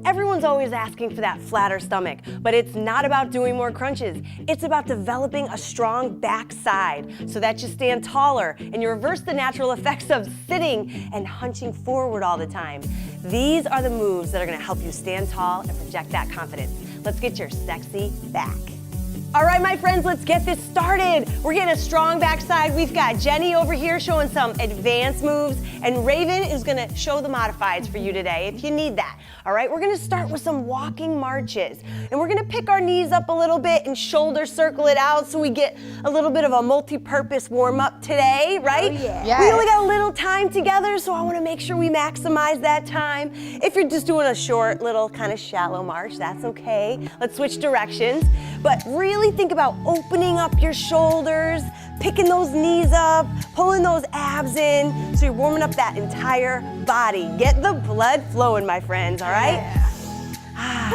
Everyone's always asking for that flatter stomach, but it's not about doing more crunches. It's about developing a strong backside so that you stand taller and you reverse the natural effects of sitting and hunching forward all the time. These are the moves that are gonna help you stand tall and project that confidence. Let's get your sexy back. All right, my friends, let's get this started. We're getting a strong backside. We've got Jenny over here showing some advanced moves, and Raven is gonna show the modifieds for you today if you need that. All right, we're gonna start with some walking marches, and we're gonna pick our knees up a little bit and shoulder circle it out so we get a little bit of a multi-purpose warm-up today, right? Oh, yeah. We only got a little time together, so I wanna make sure we maximize that time. If you're just doing a short, little, kind of shallow march, that's okay. Let's switch directions, but really think about opening up your shoulders, picking those knees up, pulling those abs in, so you're warming up that entire body. Get the blood flowing, my friends, all right? Yeah.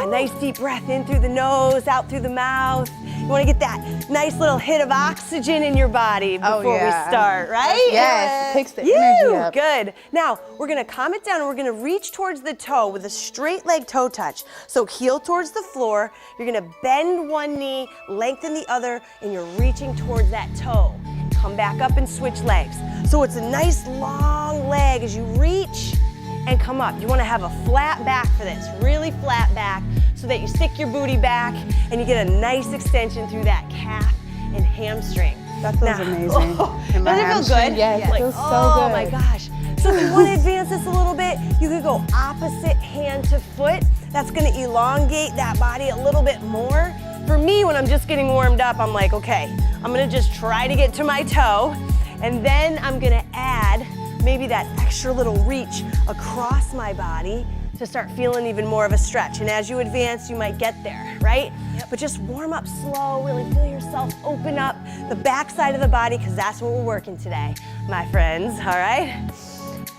Nice deep breath in through the nose, out through the mouth. You wanna get that nice little hit of oxygen in your body before we start, right? Yes, it takes the energy up. Good. Now, we're gonna calm it down and we're gonna reach towards the toe with a straight leg toe touch. So heel towards the floor, you're gonna bend one knee, lengthen the other, and you're reaching towards that toe. Come back up and switch legs. So it's a nice long leg as you reach and come up. You wanna have a flat back for this, really flat back, so that you stick your booty back and you get a nice extension through that calf and hamstring. That feels amazing. Doesn't it feel good? Yes, it feels so good. Oh my gosh. So if you want to advance this a little bit, you could go opposite hand to foot. That's gonna elongate that body a little bit more. For me, when I'm just getting warmed up, I'm like, okay, I'm gonna just try to get to my toe, and then I'm gonna add maybe that extra little reach across my body to start feeling even more of a stretch. And as you advance, you might get there, right? But just warm up slow, really feel yourself open up the back side of the body, because that's what we're working today, my friends, all right?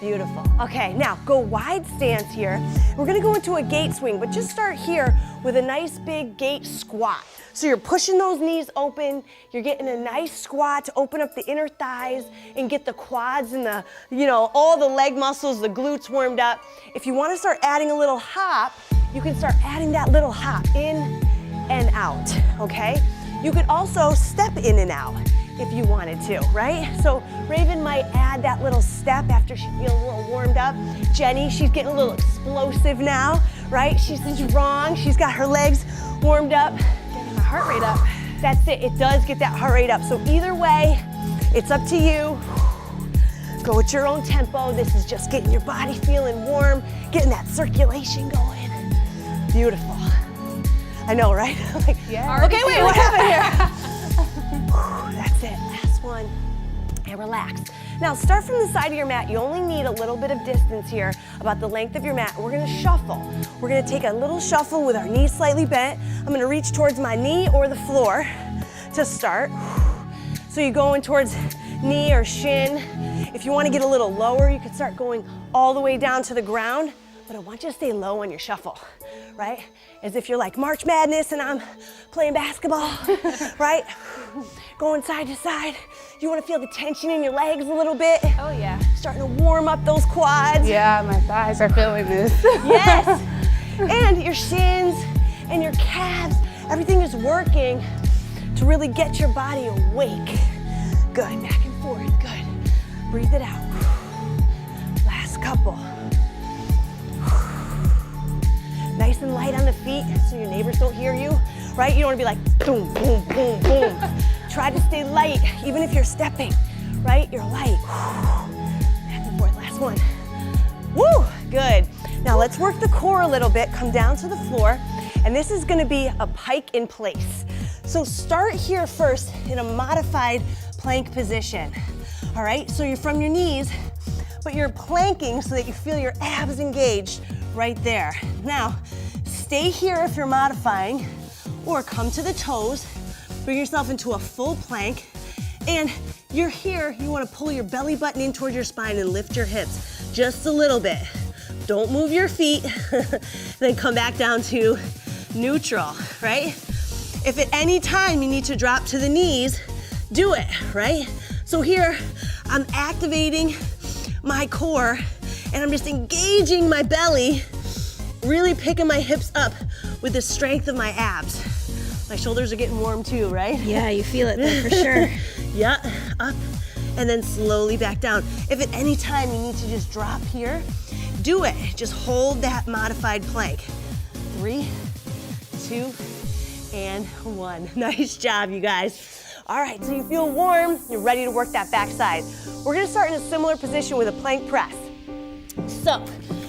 Beautiful. Okay, now go wide stance here. We're gonna go into a gate swing, but just start here with a nice big gate squat. So you're pushing those knees open, you're getting a nice squat to open up the inner thighs and get the quads and the, all the leg muscles, the glutes warmed up. If you wanna start adding a little hop, you can start adding that little hop in and out, okay? You could also step in and out if you wanted to, right? So Raven might add that little step after she feels a little warmed up. Jenny, she's getting a little explosive now, right? She's strong, she's got her legs warmed up. Getting my heart rate up. That's it, it does get that heart rate up. So either way, it's up to you. Go at your own tempo. This is just getting your body feeling warm, getting that circulation going. Beautiful. I know, right? Like, Yeah. okay, wait, what happened here? That's it, last one. And relax. Now start from the side of your mat. You only need a little bit of distance here, about the length of your mat. We're gonna shuffle. We're gonna take a little shuffle with our knees slightly bent. I'm gonna reach towards my knee or the floor to start. So you're going towards knee or shin. If you wanna get a little lower, you can start going all the way down to the ground, but I want you to stay low on your shuffle, right? As if you're like March Madness and I'm playing basketball, right? Going side to side. You wanna feel the tension in your legs a little bit. Oh yeah. Starting to warm up those quads. Yeah, my thighs are feeling this. Yes. And your shins and your calves, everything is working to really get your body awake. Good, back and forth, good. Breathe it out. Last couple. Nice and light on the feet so your neighbors don't hear you, right? You don't wanna be like boom, boom, boom, boom. Try to stay light, even if you're stepping, right? You're light. Back and forth, last one. Woo, good. Now let's work the core a little bit, come down to the floor, and this is gonna be a pike in place. So start here first in a modified plank position, all right? So you're from your knees, but you're planking so that you feel your abs engaged right there. Now, stay here if you're modifying, or come to the toes, bring yourself into a full plank, and you're here, you wanna pull your belly button in towards your spine and lift your hips just a little bit. Don't move your feet, then come back down to neutral, right? If at any time you need to drop to the knees, do it, right? So here, I'm activating my core and I'm just engaging my belly really picking my hips up with the strength of my abs. My shoulders are getting warm too, right? Yeah, you feel it there for sure. Yeah, up and then slowly back down. If at any time you need to just drop here, do it. Just hold that modified plank. 3, 2, and 1. Nice job, you guys. All right, so you feel warm, you're ready to work that backside. We're gonna start in a similar position with a plank press. So,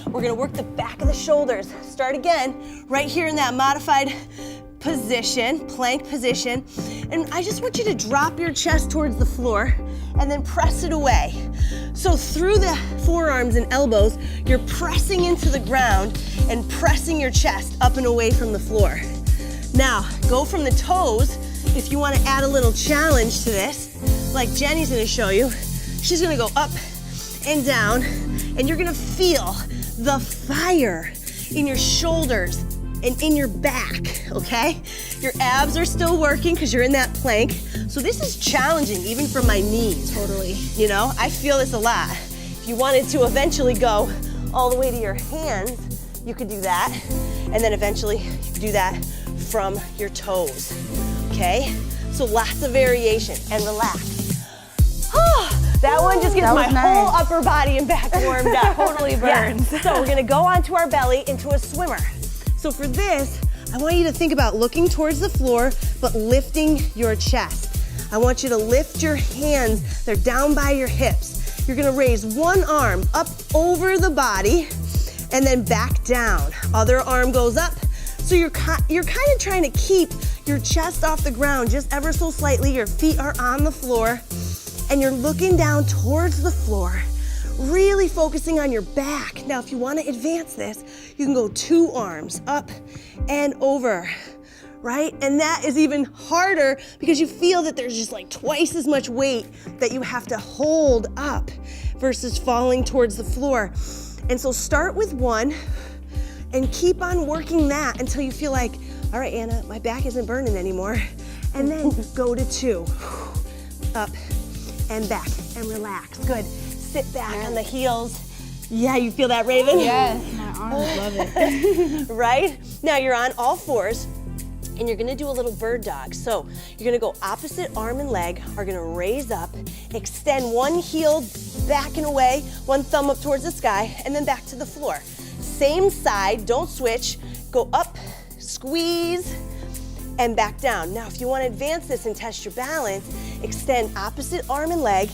we're gonna work the back of the shoulders. Start again, right here in that modified position, plank position. And I just want you to drop your chest towards the floor and then press it away. So through the forearms and elbows, you're pressing into the ground and pressing your chest up and away from the floor. Now, go from the toes. If you want to add a little challenge to this, like Jenny's going to show you, she's going to go up and down, and you're going to feel the fire in your shoulders and in your back, okay? Your abs are still working because you're in that plank. So this is challenging, even for my knees. Totally. You know, I feel this a lot. If you wanted to eventually go all the way to your hands, you could do that. And then eventually you could do that from your toes, okay? So lots of variation, and relax. That one just gets That my was whole nice. upper body and back warmed up. Totally burns. Yeah. So we're gonna go onto our belly into a swimmer. So for this, I want you to think about looking towards the floor, but lifting your chest. I want you to lift your hands, they're down by your hips. You're gonna raise one arm up over the body and then back down. Other arm goes up. So you're kind of trying to keep your chest off the ground just ever so slightly. Your feet are on the floor and you're looking down towards the floor, really focusing on your back. Now, if you want to advance this, you can go 2 arms up and over, right? And that is even harder because you feel that there's just like twice as much weight that you have to hold up versus falling towards the floor. And so start with 1 and keep on working that until you feel like, all right, Anna, my back isn't burning anymore. And then go to 2, up and back and relax. Good. Sit back on the heels. Yeah, you feel that, Raven? Yes, my arms love it. Right? Now you're on all fours and you're gonna do a little bird dog. So you're gonna go opposite arm and leg, are gonna raise up, extend one heel back and away, one thumb up towards the sky, and then back to the floor. Same side, don't switch, go up, squeeze, and back down. Now, if you want to advance this and test your balance, extend opposite arm and leg,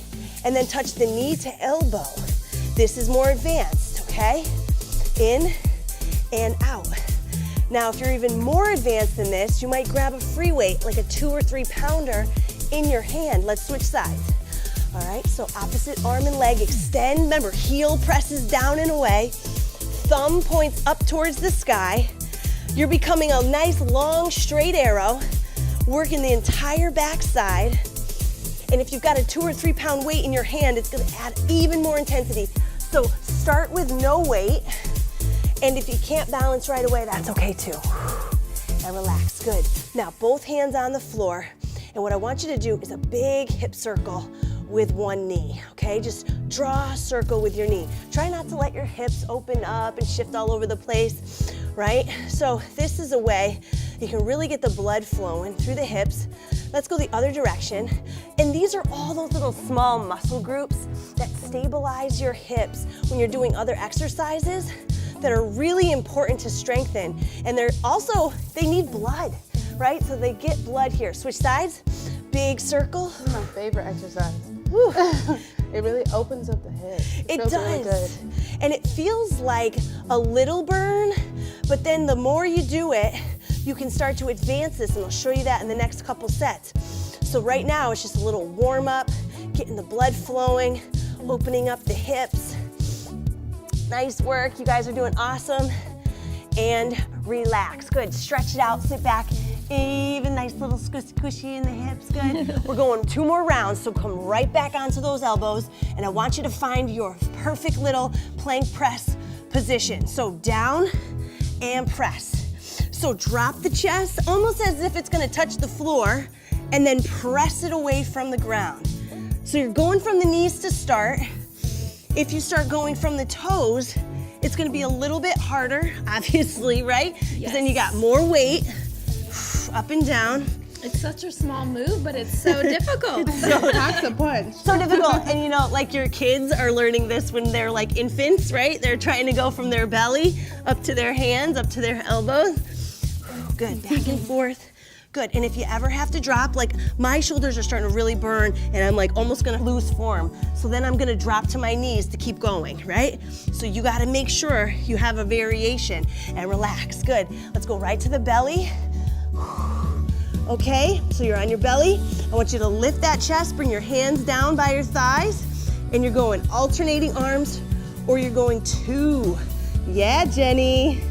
and then touch the knee to elbow. This is more advanced, okay? In and out. Now, if you're even more advanced than this, you might grab a free weight, like a 2 or 3 pounder in your hand. Let's switch sides. All right, so opposite arm and leg, extend. Remember, heel presses down and away. Thumb points up towards the sky. You're becoming a nice long straight arrow, working the entire backside. And if you've got a 2 or 3 pound weight in your hand, it's gonna add even more intensity. So start with no weight. And if you can't balance right away, that's okay too. And relax, good. Now both hands on the floor. And what I want you to do is a big hip circle with one knee, okay? Just draw a circle with your knee. Try not to let your hips open up and shift all over the place, right? So this is a way you can really get the blood flowing through the hips. Let's go the other direction. And these are all those little small muscle groups that stabilize your hips when you're doing other exercises that are really important to strengthen. And they're also, they need blood, right? So they get blood here. Switch sides, big circle. This is my favorite exercise. Woo. It really opens up the head. It feels does. really good. And it feels like a little burn, but then the more you do it, you can start to advance this, and I'll show you that in the next couple sets. So right now, it's just a little warm up, getting the blood flowing, opening up the hips. Nice work, you guys are doing awesome. And relax, good, stretch it out, sit back. Even nice little squishy in the hips, good. We're going 2 more rounds, so come right back onto those elbows, and I want you to find your perfect little plank press position. So down and press. So drop the chest, almost as if it's gonna touch the floor, and then press it away from the ground. So you're going from the knees to start. If you start going from the toes, It's gonna be a little bit harder, obviously, right? Because then you got more weight, up and down. It's such a small move, but it's so difficult. Packs a punch. So difficult. And you know, like your kids are learning this when they're like infants, right? They're trying to go from their belly up to their hands, up to their elbows. Good, back and forth. Good, and if you ever have to drop, like my shoulders are starting to really burn and I'm like almost gonna lose form. So then I'm gonna drop to my knees to keep going, right? So you gotta make sure you have a variation and relax. Good, let's go right to the belly. Okay, so you're on your belly. I want you to lift that chest, bring your hands down by your thighs, and you're going alternating arms, or you're going two. Yeah, Jenny.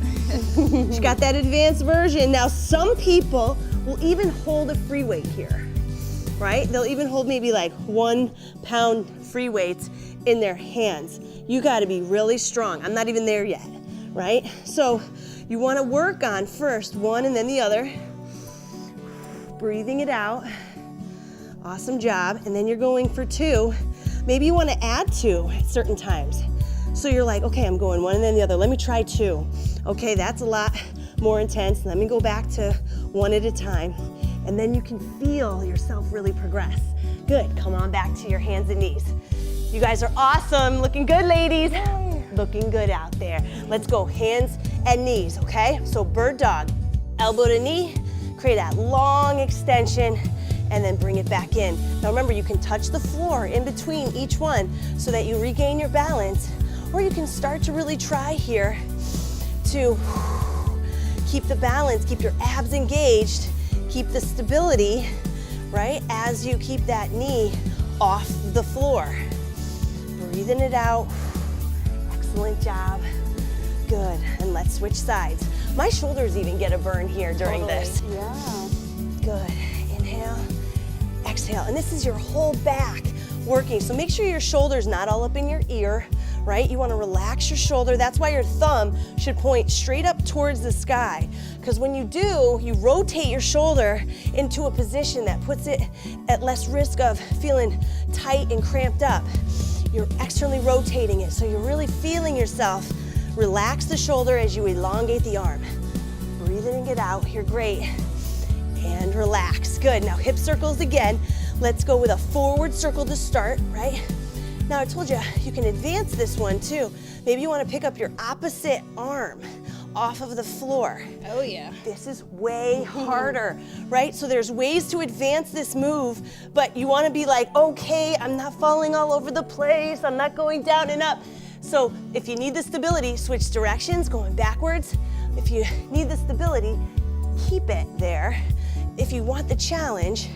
She got that advanced version. Now, some people will even hold a free weight here, right? They'll even hold maybe like 1 pound free weights in their hands. You gotta be really strong. I'm not even there yet, right? So you wanna work on first one and then the other. Breathing it out. Awesome job. And then you're going for two. Maybe you want to add two at certain times. So you're like, okay, I'm going one and then the other. Let me try two. Okay, that's a lot more intense. Let me go back to one at a time. And then you can feel yourself really progress. Good. Come on back to your hands and knees. You guys are awesome. Looking good, ladies. Looking good out there. Let's go hands and knees, okay? So bird dog, elbow to knee. Create that long extension and then bring it back in. Now remember, you can touch the floor in between each one so that you regain your balance, or you can start to really try here to keep the balance, keep your abs engaged, keep the stability, right, as you keep that knee off the floor. Breathing it out. Excellent job. Good, and let's switch sides. My shoulders even get a burn here during this. Yeah. Good, inhale, exhale. And this is your whole back working. So make sure your shoulder's not all up in your ear, right? You wanna relax your shoulder. That's why your thumb should point straight up towards the sky. Because when you do, you rotate your shoulder into a position that puts it at less risk of feeling tight and cramped up. You're externally rotating it, so you're really feeling yourself. Relax the shoulder as you elongate the arm. Breathing it out, you're great. And relax, good. Now hip circles again. Let's go with a forward circle to start, right? Now I told you, you can advance this one too. Maybe you wanna pick up your opposite arm off of the floor. Oh yeah. This is way harder, right? So there's ways to advance this move, but you wanna be like, okay, I'm not falling all over the place, I'm not going down and up. So if you need the stability, switch directions, going backwards. If you need the stability, keep it there. If you want the challenge,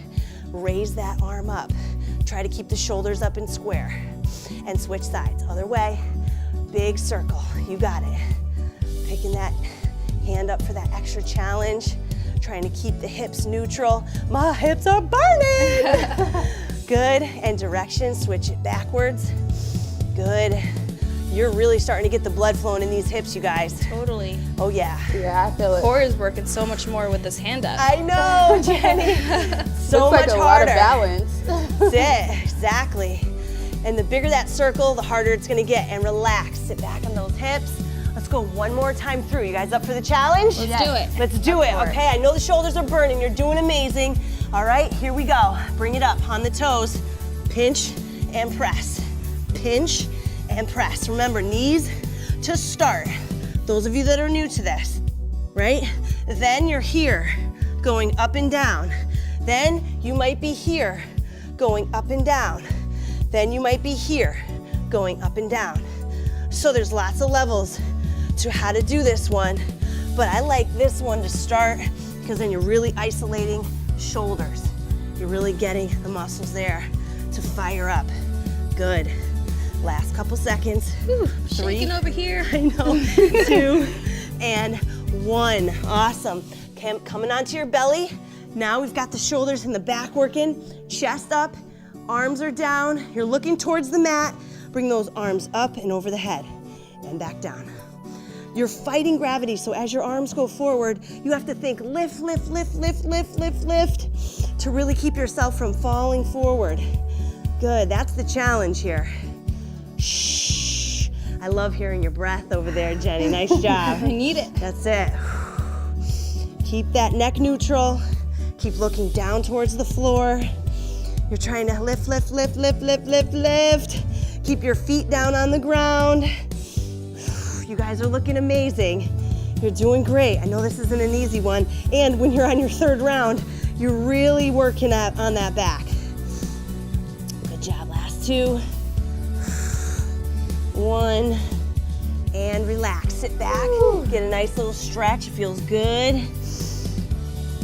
raise that arm up. Try to keep the shoulders up and square. And switch sides. Other way, big circle. You got it. Picking that hand up for that extra challenge. Trying to keep the hips neutral. My hips are burning! Good, and direction, switch it backwards. Good. You're really starting to get the blood flowing in these hips, you guys. Totally. Oh yeah. Yeah, I feel it. Core is working so much more with this hand up. I know, Jenny. So Looks like much a harder. lot of balance. That's it, exactly. And the bigger that circle, the harder it's gonna get. And relax, sit back on those hips. Let's go one more time through. You guys up for the challenge? Let's do it. Let's do it, okay? I know the shoulders are burning. You're doing amazing. All right, here we go. Bring it up on the toes. Pinch and press. Pinch and press. Remember, knees to start. Those of you that are new to this, right? Then you're here, going up and down. Then you might be here, going up and down. Then you might be here, going up and down. So there's lots of levels to how to do this one, but I like this one to start because then you're really isolating shoulders. You're really getting the muscles there to fire up. Good. Last couple seconds. Whew, 3, shaking over here. I know, 2, and 1. Awesome. Coming onto your belly. Now we've got the shoulders and the back working. Chest up, arms are down. You're looking towards the mat. Bring those arms up and over the head and back down. You're fighting gravity, so as your arms go forward, you have to think lift, lift, lift, lift, lift, lift, lift to really keep yourself from falling forward. Good, that's the challenge here. Shh, I love hearing your breath over there, Jenny. Nice job. I need it. That's it. Keep that neck neutral. Keep looking down towards the floor. You're trying to lift, lift, lift, lift, lift, lift, lift. Keep your feet down on the ground. You guys are looking amazing. You're doing great. I know this isn't an easy one. And when you're on your third round, you're really working on that back. Good job, last two. One, and relax, sit back. Get a nice little stretch, it feels good.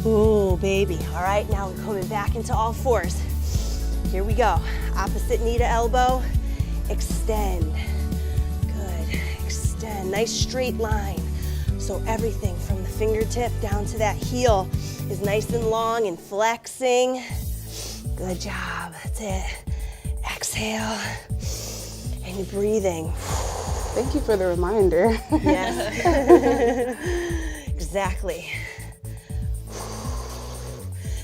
Ooh, baby. All right, now we're coming back into all fours. Here we go. Opposite knee to elbow, extend. Good, extend, nice straight line. So everything from the fingertip down to that heel is nice and long and flexing. Good job, that's it. Exhale, and you're breathing. Thank you for the reminder. Yes, exactly.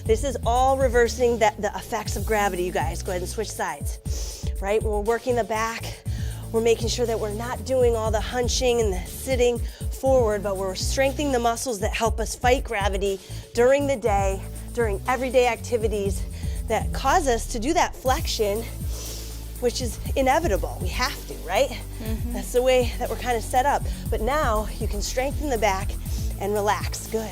This is all reversing the effects of gravity, you guys. Go ahead and switch sides, right? When we're working the back, we're making sure that we're not doing all the hunching and the sitting forward, but we're strengthening the muscles that help us fight gravity during the day, during everyday activities that cause us to do that flexion, which is inevitable. We have to, right? Mm-hmm. That's the way that we're kind of set up. But now you can strengthen the back and relax. Good.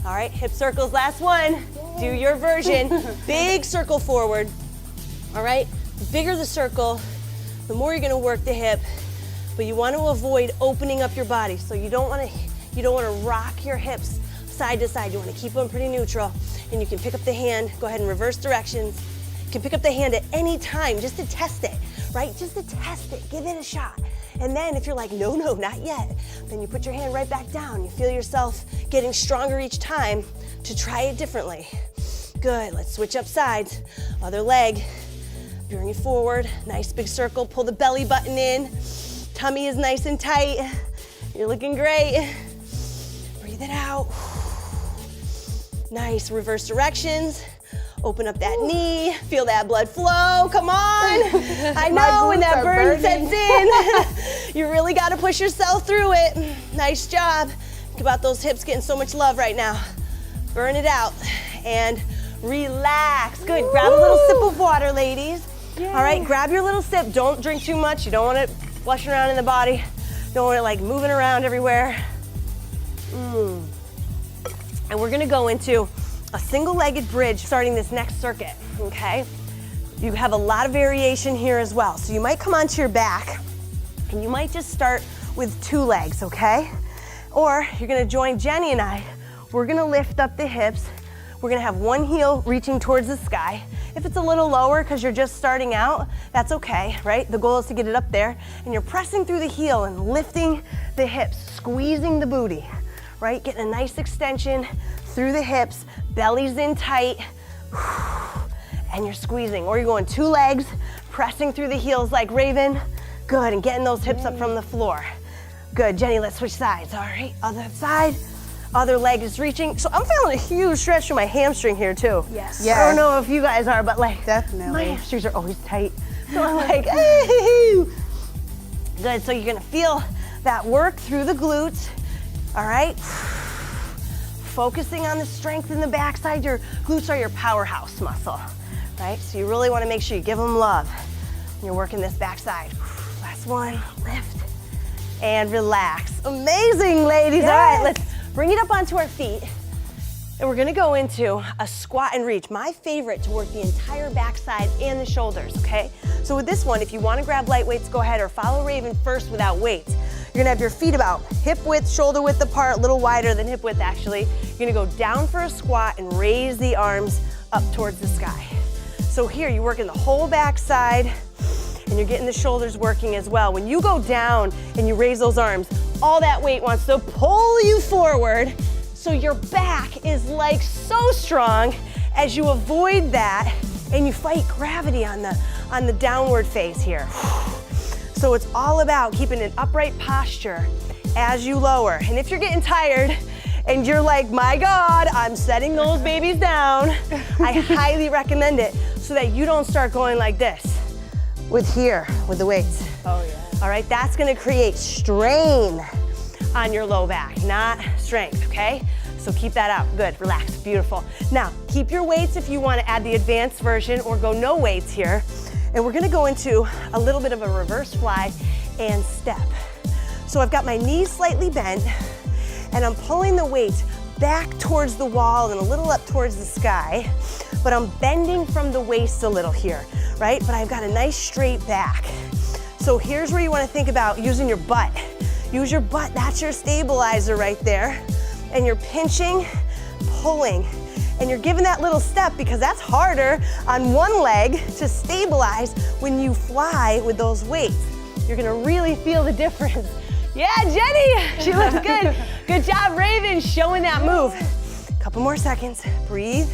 All right, hip circles, last one. Do your version. Big circle forward. All right, the bigger the circle, the more you're gonna work the hip, but you want to avoid opening up your body. So you don't want to rock your hips side to side. You want to keep them pretty neutral. And you can pick up the hand, go ahead and reverse directions. You can pick up the hand at any time just to test it, right? Just to test it, give it a shot. And then if you're like, no, not yet, then you put your hand right back down. You feel yourself getting stronger each time to try it differently. Good, let's switch up sides. Other leg, bring it forward. Nice big circle, pull the belly button in. Tummy is nice and tight. You're looking great. Breathe it out. Nice, reverse directions. Open up that knee, feel that blood flow, come on. I know when that burn sets in, you really gotta push yourself through it. Nice job. Think about those hips getting so much love right now. Burn it out and relax. Good, grab a little sip of water, ladies. Yay. All right, grab your little sip. Don't drink too much. You don't want it flushing around in the body. Don't want it like moving around everywhere. And we're gonna go into a single-legged bridge starting this next circuit, okay? You have a lot of variation here as well. So you might come onto your back and you might just start with 2 legs, okay? Or you're gonna join Jenny and I. We're gonna lift up the hips. We're gonna have one heel reaching towards the sky. If it's a little lower because you're just starting out, that's okay, right? The goal is to get it up there and you're pressing through the heel and lifting the hips, squeezing the booty, right? Getting a nice extension through the hips, belly's in tight, and you're squeezing. Or you're going 2 legs, pressing through the heels like Raven. Good, and getting those hips up from the floor. Good, Jenny, let's switch sides. All right, other side, other leg is reaching. So I'm feeling a huge stretch through my hamstring here too. Yes. I don't know if you guys are, but like, Definitely. my hamstrings are always tight. So I'm like, hey. Good, so you're gonna feel that work through the glutes, all right? Focusing on the strength in the backside. Your glutes are your powerhouse muscle, right? So you really want to make sure you give them love. You're working this backside. Last one, lift and relax. Amazing, ladies. Yes. All right, let's bring it up onto our feet. And we're gonna go into a squat and reach. My favorite to work the entire backside and the shoulders, okay? So with this one, if you wanna grab light weights, go ahead, or follow Raven first without weights. You're gonna have your feet about hip width, shoulder width apart, a little wider than hip width actually. You're gonna go down for a squat and raise the arms up towards the sky. So here, you're working the whole backside and you're getting the shoulders working as well. When you go down and you raise those arms, all that weight wants to pull you forward, so your back is like so strong as you avoid that and you fight gravity on the downward phase here. So it's all about keeping an upright posture as you lower. And if you're getting tired and you're like, my God, I'm setting those babies down, I highly recommend it so that you don't start going like this with the weights. Oh yeah. All right, that's gonna create strain on your low back, not strength, okay? So keep that out, good, relax, beautiful. Now, keep your weights if you wanna add the advanced version or go no weights here. And we're gonna go into a little bit of a reverse fly and step. So I've got my knees slightly bent and I'm pulling the weight back towards the wall and a little up towards the sky, but I'm bending from the waist a little here, right? But I've got a nice straight back. So here's where you wanna think about using your butt. Use your butt, that's your stabilizer right there. And you're pinching, pulling, and you're giving that little step because that's harder on one leg to stabilize when you fly with those weights. You're gonna really feel the difference. Yeah, Jenny, she looks good. Good job, Raven, showing that move. Couple more seconds, breathe.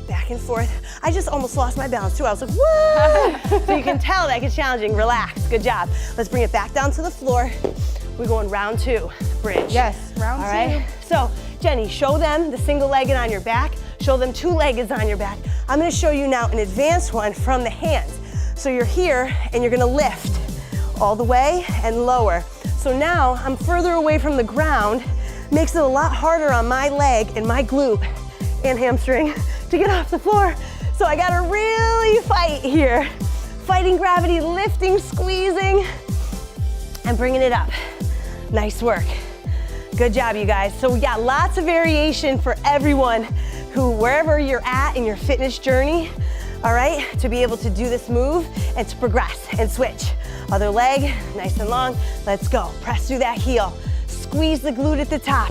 Back and forth. I just almost lost my balance too. I was like, whoa! So you can tell that gets challenging. Relax, good job. Let's bring it back down to the floor. We're going round 2, bridge. Yes, round 2. All right, so Jenny, show them the single-legged on your back. Show them two-legged on your back. I'm gonna show you now an advanced one from the hands. So you're here and you're gonna lift all the way and lower. So now I'm further away from the ground, makes it a lot harder on my leg and my glute and hamstring to get off the floor. So I gotta really fight here. Fighting gravity, lifting, squeezing, and bringing it up. Nice work. Good job, you guys. So we got lots of variation for everyone who, wherever you're at in your fitness journey, all right, to be able to do this move and to progress and switch. Other leg, nice and long. Let's go. Press through that heel. Squeeze the glute at the top.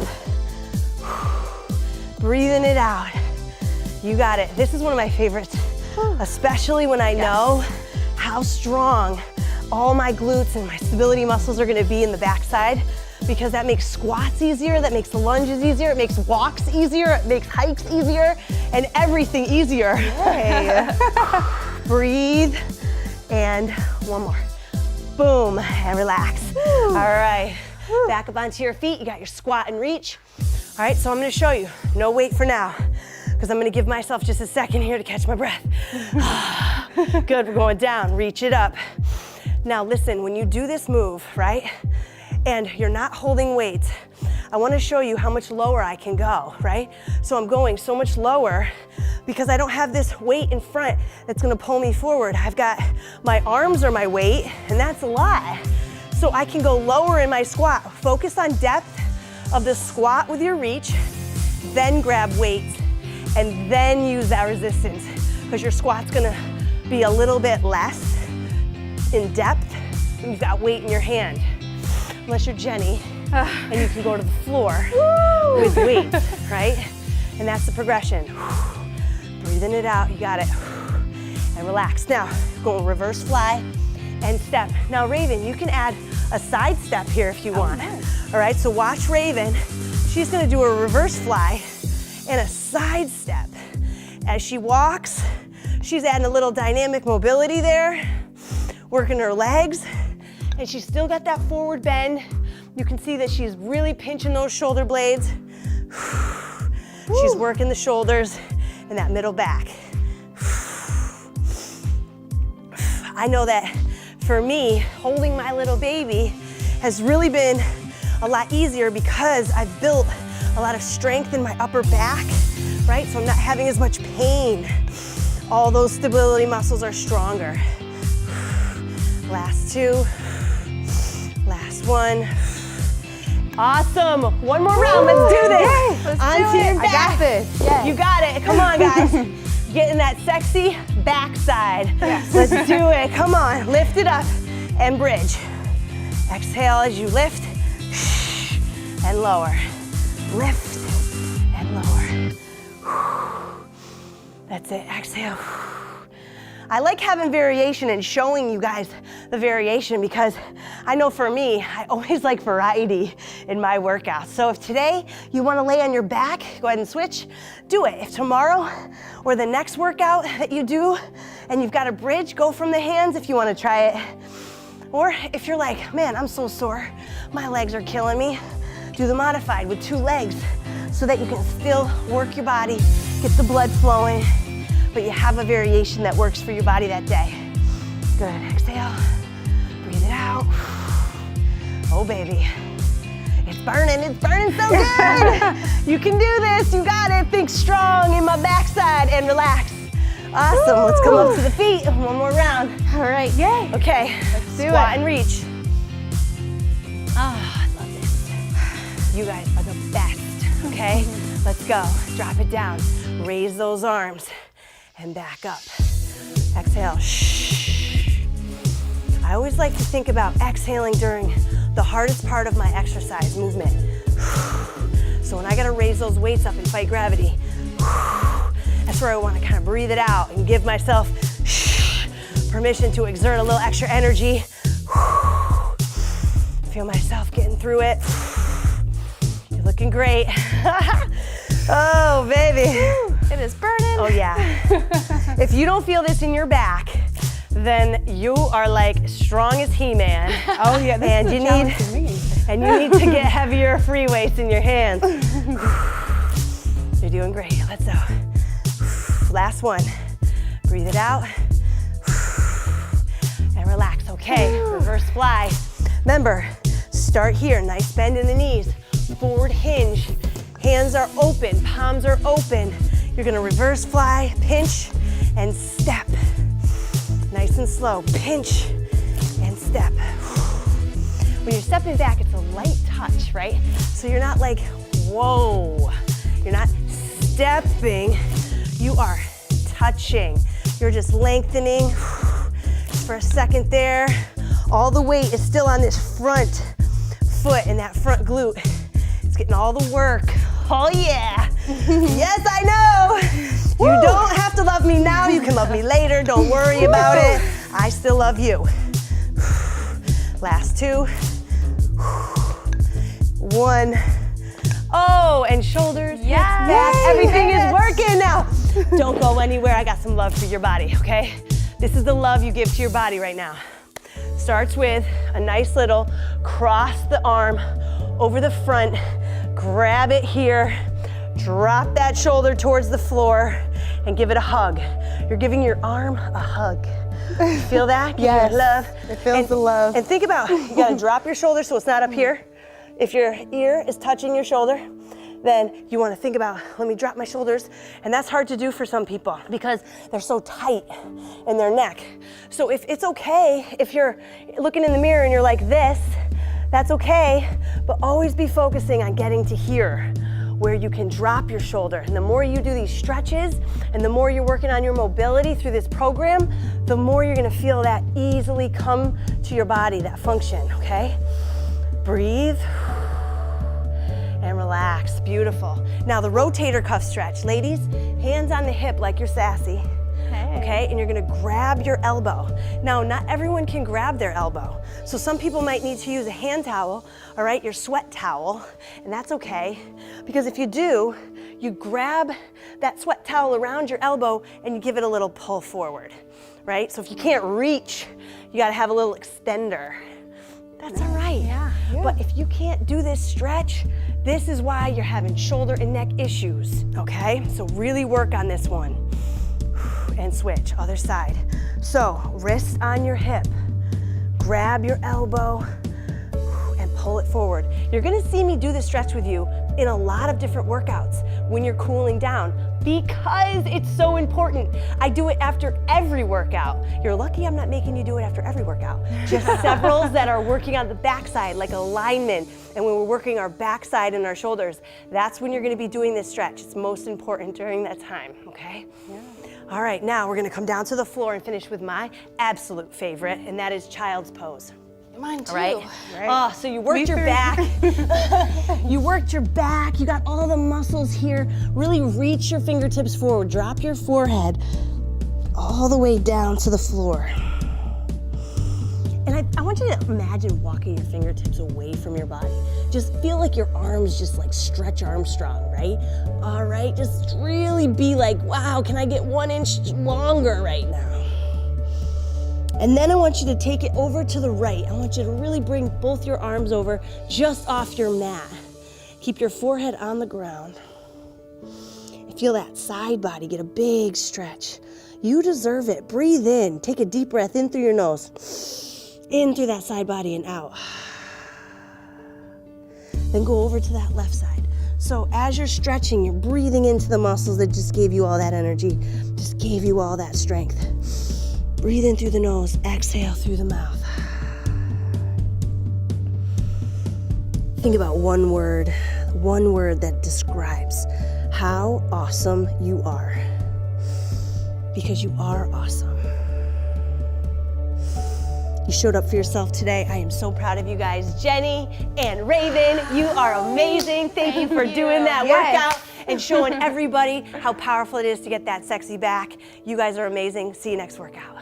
Breathing it out. You got it. This is one of my favorites, especially when I know how strong all my glutes and my stability muscles are gonna be in the backside, because that makes squats easier, that makes lunges easier, it makes walks easier, it makes hikes easier, and everything easier. Yay. Breathe, and one more. Boom, and relax. All right, back up onto your feet. You got your squat and reach. All right, so I'm gonna show you, no weight for now, because I'm gonna give myself just a second here to catch my breath. Good, we're going down, reach it up. Now listen, when you do this move, right, and you're not holding weight, I wanna show you how much lower I can go, right? So I'm going so much lower because I don't have this weight in front that's gonna pull me forward. I've got my arms are my weight, and that's a lot. So I can go lower in my squat. Focus on depth of the squat with your reach, then grab weight, and then use that resistance, because your squat's gonna be a little bit less in depth when you've got weight in your hand. Unless you're Jenny, and you can go to the floor with weight, right? And that's the progression. Breathing it out, you got it. And relax. Now, go reverse fly and step. Now, Raven, you can add a side step here if you want. Nice. All right, so watch Raven. She's gonna do a reverse fly and a side step. As she walks, she's adding a little dynamic mobility there, working her legs, and she's still got that forward bend. You can see that she's really pinching those shoulder blades. She's working the shoulders and that middle back. I know that for me, holding my little baby has really been a lot easier because I've built a lot of strength in my upper back, right? So I'm not having as much pain. All those stability muscles are stronger. Last 2, last 1. Awesome, one more round, let's do this. Onto your back. I got this, yes. You got it, come on guys. Getting that sexy backside. Yes. Let's do it, come on, lift it up and bridge. Exhale as you lift and lower. Lift and lower. That's it, exhale. I like having variation and showing you guys the variation because I know for me, I always like variety in my workouts. So if today you wanna lay on your back, go ahead and switch, do it. If tomorrow or the next workout that you do and you've got a bridge, go from the hands if you wanna try it. Or if you're like, man, I'm so sore, my legs are killing me, do the modified with 2 legs so that you can still work your body, get the blood flowing, but you have a variation that works for your body that day. Good, exhale, down. Oh, baby. It's burning so good. You can do this, you got it. Think strong in my backside and relax. Awesome, let's come up to the feet. One more round. All right, yay. Okay, Let's do squat it. and reach. Oh, I love this. You guys are the best, okay? Let's go, drop it down. Raise those arms and back up. Exhale, shh. I always like to think about exhaling during the hardest part of my exercise movement. So when I gotta raise those weights up and fight gravity, that's where I wanna kind of breathe it out and give myself permission to exert a little extra energy. Feel myself getting through it. You're looking great. Oh, baby. It is burning. Oh, yeah. If you don't feel this in your back, then you are like strong as He-Man. Oh yeah, this And is a you challenge need- for me. And you need to get heavier free weights in your hands. You're doing great. Let's go. Last one. Breathe it out. And relax. Okay, reverse fly. Remember, start here. Nice bend in the knees. Forward hinge. Hands are open, palms are open. You're gonna reverse fly, pinch, and step. Nice and slow. Pinch and step. When you're stepping back, it's a light touch, right? So you're not like, whoa. You're not stepping, you are touching. You're just lengthening for a second there. All the weight is still on this front foot and that front glute. It's getting all the work. Oh yeah. Yes, I know. You don't have to love me now. You can love me later. Don't worry about it. I still love you. Last two. One. Oh, and shoulders, hips, back. Everything is working now. Don't go anywhere. I got some love for your body, okay? This is the love you give to your body right now. Starts with a nice little cross the arm over the front, grab it here, drop that shoulder towards the floor, and give it a hug. You're giving your arm a hug. Feel that? Give Yes, your love. it feels the love. And think about, you gotta drop your shoulder so it's not up here. If your ear is touching your shoulder, then you wanna think about, let me drop my shoulders. And that's hard to do for some people because they're so tight in their neck. So if it's okay, if you're looking in the mirror and you're like this, that's okay, but always be focusing on getting to here, where you can drop your shoulder. And the more you do these stretches and the more you're working on your mobility through this program, the more you're gonna feel that easily come to your body, that function, okay? Breathe and relax, beautiful. Now the rotator cuff stretch. Ladies, hands on the hip like you're sassy. Okay, and you're gonna grab your elbow. Now, not everyone can grab their elbow. So some people might need to use a hand towel, all right, your sweat towel, and that's okay. Because if you do, you grab that sweat towel around your elbow and you give it a little pull forward, right? So if you can't reach, you gotta have a little extender. That's all right. Yeah. But if you can't do this stretch, this is why you're having shoulder and neck issues, okay? So really work on this one. And switch, other side. So, wrist on your hip, grab your elbow, and pull it forward. You're gonna see me do this stretch with you in a lot of different workouts when you're cooling down because it's so important. I do it after every workout. You're lucky I'm not making you do it after every workout. Just several that are working on the backside, like alignment, and when we're working our backside and our shoulders, that's when you're gonna be doing this stretch. It's most important during that time, okay? Yeah. All right, now we're gonna come down to the floor and finish with my absolute favorite, and that is child's pose. Mine too. All right? Oh, so you worked your back. You worked your back. You got all the muscles here. Really reach your fingertips forward. Drop your forehead all the way down to the floor. And I want you to imagine walking your fingertips away from your body. Just feel like your arms just like Stretch Armstrong, right? All right, just really be like, wow, can I get 1 inch longer right now? And then I want you to take it over to the right. I want you to really bring both your arms over just off your mat. Keep your forehead on the ground. And feel that side body, get a big stretch. You deserve it. Breathe in, take a deep breath in through your nose. In through that side body and out. Then go over to that left side. So as you're stretching, you're breathing into the muscles that just gave you all that energy, just gave you all that strength. Breathe in through the nose, exhale through the mouth. Think about one word that describes how awesome you are. Because you are awesome. You showed up for yourself today. I am so proud of you guys. Jenny and Raven, you are amazing. Thank you for doing that workout and showing everybody how powerful it is to get that sexy back. You guys are amazing. See you next workout.